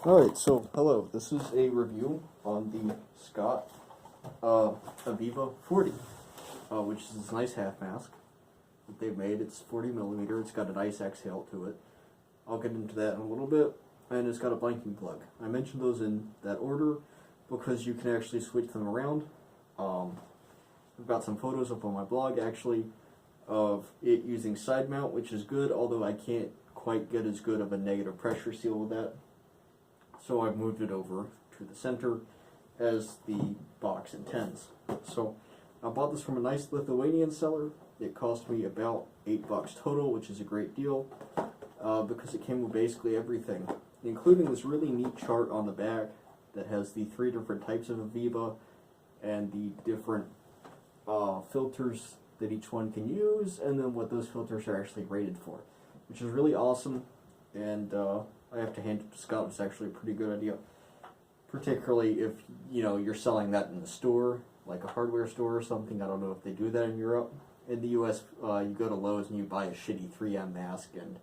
Alright, so hello, this is a review on the Scott AVIVA 40, which is this nice half mask that they've made. It's 40 millimeter, it's got a nice exhale to it. I'll get into that in a little bit, and it's got a blanking plug. I mentioned those in that order because you can actually switch them around. I've got some photos up on my blog actually of it using side mount, which is good, although I can't quite get as good of a negative pressure seal with that. So I've moved it over to the center as the box intends. So I bought this from a nice Lithuanian seller. It cost me about $8 total, which is a great deal because it came with basically everything, including this really neat chart on the back that has the 3 different types of AVIVA and the different filters that each one can use, and then what those filters are actually rated for, which is really awesome. And I have to hand it to Scott. It's actually a pretty good idea, particularly if you're selling that in the store, like a hardware store or something. I don't know if they do that in Europe. In the U.S., you go to Lowe's and you buy a shitty 3M mask, and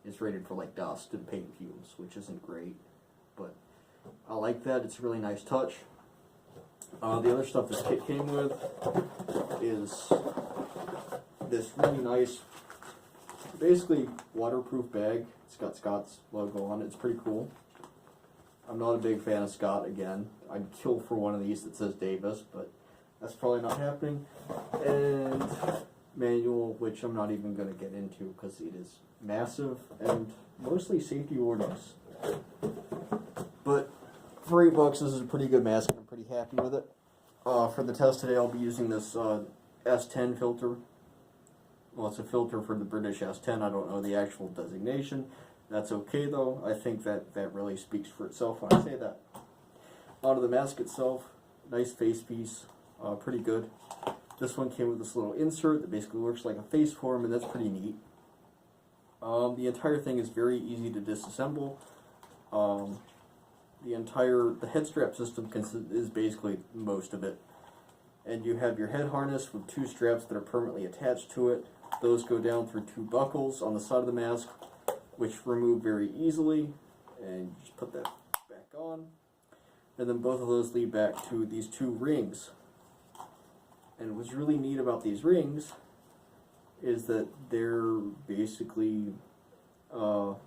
it's rated for like dust and paint fumes, which isn't great. But I like that. It's a really nice touch. The other stuff this kit came with is this really nice, basically waterproof bag. It's got Scott's logo on it. It's pretty cool. I'm not a big fan of Scott again. I'd kill for one of these that says Davis, but that's probably not happening. And manual, which I'm not even going to get into because it is massive and mostly safety warnings. But for $8, this is a pretty good mask, and I'm pretty happy with it. For the test today, I'll be using this S10 filter. Well, it's a filter for the British S10. I don't know the actual designation. That's okay, though. I think that really speaks for itself when I say that. Onto the mask itself, nice face piece, pretty good. This one came with this little insert that basically works like a face form, and that's pretty neat. The entire thing is very easy to disassemble. The head strap system is basically most of it. And you have your head harness with 2 straps that are permanently attached to it. Those go down through 2 buckles on the side of the mask, which remove very easily. And you just put that back on. And then both of those lead back to these 2 rings. And what's really neat about these rings is that they're basically, there's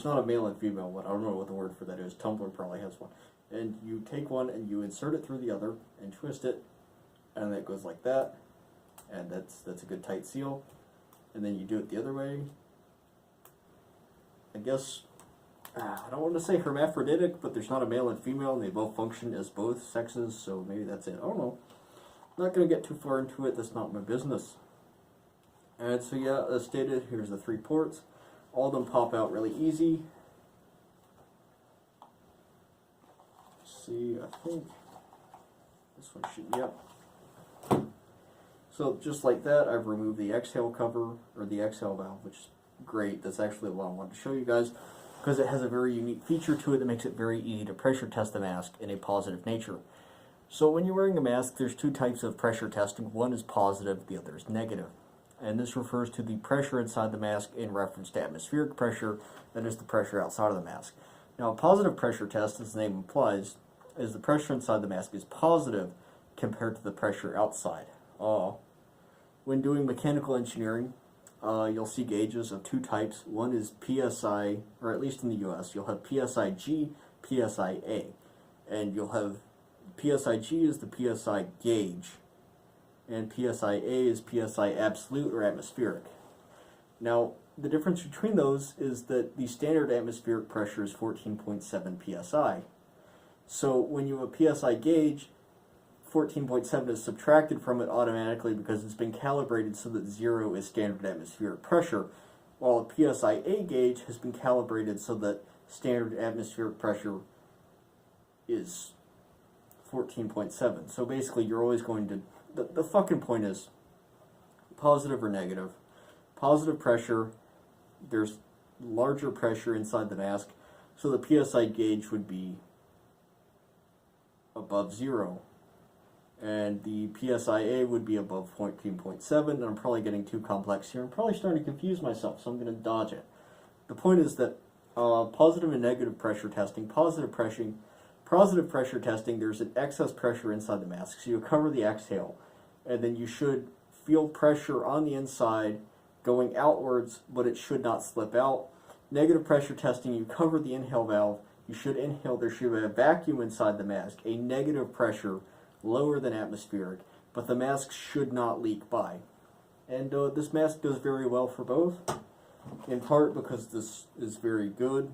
not a male and female one. I don't know what the word for that is. Tumblr probably has one. And you take one and you insert it through the other and twist it, and it goes like that. And that's a good tight seal. And then you do it the other way. I guess, I don't want to say hermaphroditic, but there's not a male and female, and they both function as both sexes, so maybe that's it. I don't know. I'm not going to get too far into it. That's not my business. And so yeah, as stated, here's the 3 ports. All of them pop out really easy. See, I think this one should, yep. So just like that, I've removed the exhale cover, or the exhale valve, which is great. That's actually what I wanted to show you guys, because it has a very unique feature to it that makes it very easy to pressure test the mask in a positive nature. So when you're wearing a mask, there's 2 types of pressure testing. One is positive, the other is negative. And this refers to the pressure inside the mask in reference to atmospheric pressure, that is the pressure outside of the mask. Now, a positive pressure test, as the name implies, is the pressure inside the mask is positive compared to the pressure outside. When doing mechanical engineering, you'll see gauges of 2 types. One is PSI, or at least in the US, you'll have PSI-G, PSI-A. And you'll have PSI-G is the PSI gauge, and PSI-A is PSI absolute or atmospheric. Now, the difference between those is that the standard atmospheric pressure is 14.7 psi. So when you have a PSI gauge, 14.7 is subtracted from it automatically because it's been calibrated so that 0 is standard atmospheric pressure, while a PSI-A gauge has been calibrated so that standard atmospheric pressure is 14.7. So basically you're always going to, the fucking point is positive or negative. Positive pressure, there's larger pressure inside the mask, so the PSI gauge would be above 0. And the PSIA would be above 14.7, and I'm probably getting too complex here. I'm probably starting to confuse myself, so I'm going to dodge it. The point is that positive and negative pressure testing. Positive pressure testing, there's an excess pressure inside the mask, so you cover the exhale, and then you should feel pressure on the inside going outwards, but it should not slip out. Negative pressure testing, you cover the inhale valve, you should inhale, there should be a vacuum inside the mask, a negative pressure lower than atmospheric, but the mask should not leak by. And this mask does very well for both, in part because this is very good.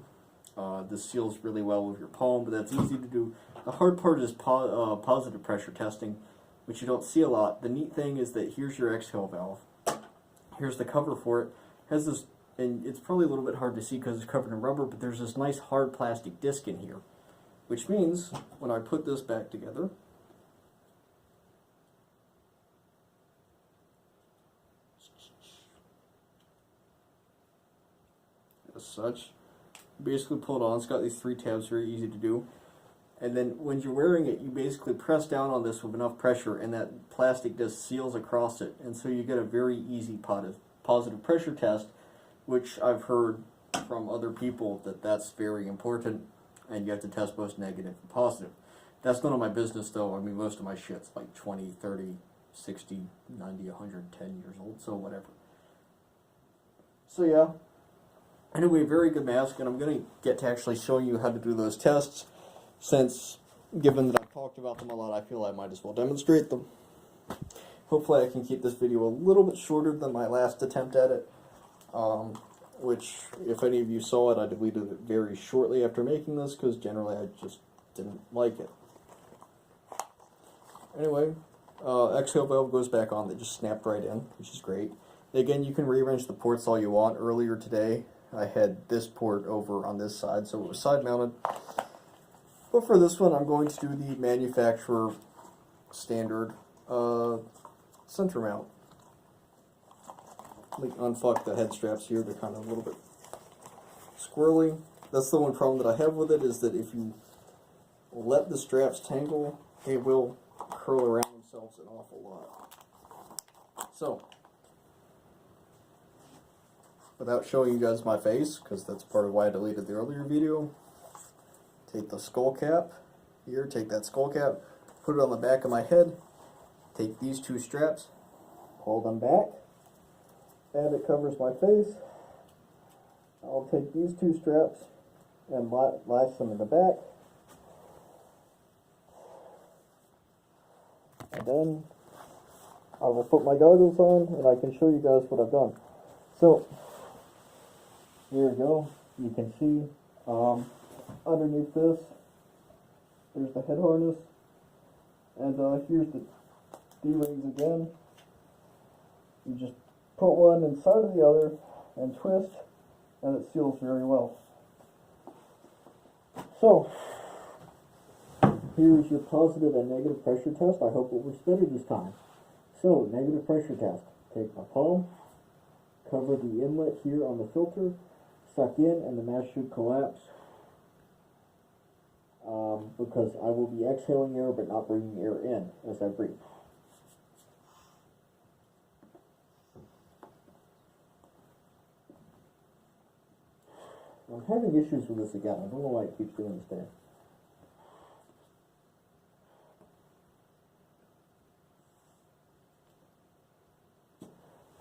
This seals really well with your palm, but that's easy to do. The hard part is positive pressure testing, which you don't see a lot. The neat thing is that here's your exhale valve. Here's the cover for it. It has this, and it's probably a little bit hard to see because it's covered in rubber, but there's this nice hard plastic disc in here, which means when I put this back together, as such, basically pull it on. It's got these 3 tabs, very easy to do. And then when you're wearing it, you basically press down on this with enough pressure, and that plastic disc seals across it. And so you get a very easy positive pressure test, which I've heard from other people that that's very important, and you have to test both negative and positive. That's none of my business, though. I mean, most of my shit's like 20, 30, 60, 90, 110 years old, so whatever. So yeah. Anyway, very good mask, and I'm going to get to actually showing you how to do those tests, since, given that I've talked about them a lot, I feel I might as well demonstrate them. Hopefully I can keep this video a little bit shorter than my last attempt at it, which, if any of you saw it, I deleted it very shortly after making this, because generally I just didn't like it. Anyway, exhale valve goes back on. They just snapped right in, which is great. Again, you can rearrange the ports all you want. Earlier today, I had this port over on this side, so it was side mounted. But for this one, I'm going to do the manufacturer standard center mount. Let me unfuck the head straps here. They're kind of a little bit squirrely. That's the one problem that I have with it, is that if you let the straps tangle, they will curl around themselves an awful lot. So, without showing you guys my face, because that's part of why I deleted the earlier video, take the skull cap here, take that skull cap, put it on the back of my head, take these 2 straps, pull them back, and it covers my face. I'll take these 2 straps and lash them in the back, and then I will put my goggles on and I can show you guys what I've done. So, here we go. You can see underneath this, there's the head harness, and here's the D-rings again. You just put one inside of the other and twist, and it seals very well. So, here's your positive and negative pressure test. I hope it was better this time. So, negative pressure test. Take my palm, cover the inlet here on the filter, suck in, and the mask should collapse. Because I will be exhaling air but not bringing air in as I breathe. I'm having issues with this again. I don't know why it keeps doing this today.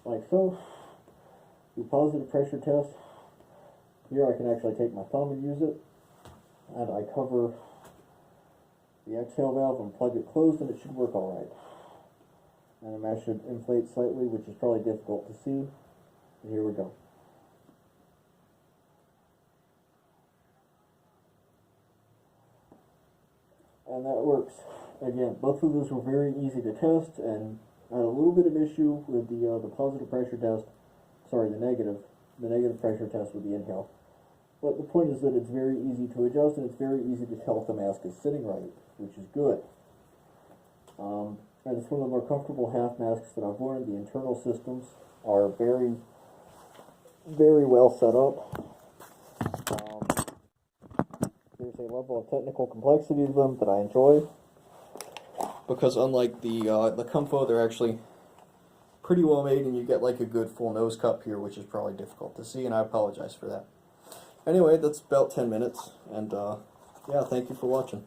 Like so. Your positive pressure test. Here I can actually take my thumb and use it. And I cover the exhale valve and plug it closed, and it should work alright. And the mask should inflate slightly, which is probably difficult to see. And here we go. And that works. Again, both of those were very easy to test, and I had a little bit of issue with the positive pressure test. Sorry, the negative pressure test with the inhale. But the point is that it's very easy to adjust, and it's very easy to tell if the mask is sitting right, which is good. And it's one of the more comfortable half masks that I've worn. The internal systems are very, very well set up. There's a level of technical complexity to them that I enjoy, because unlike the Comfo, they're actually pretty well made, and you get like a good full nose cup here, which is probably difficult to see, and I apologize for that. Anyway, that's about 10 minutes, and yeah, thank you for watching.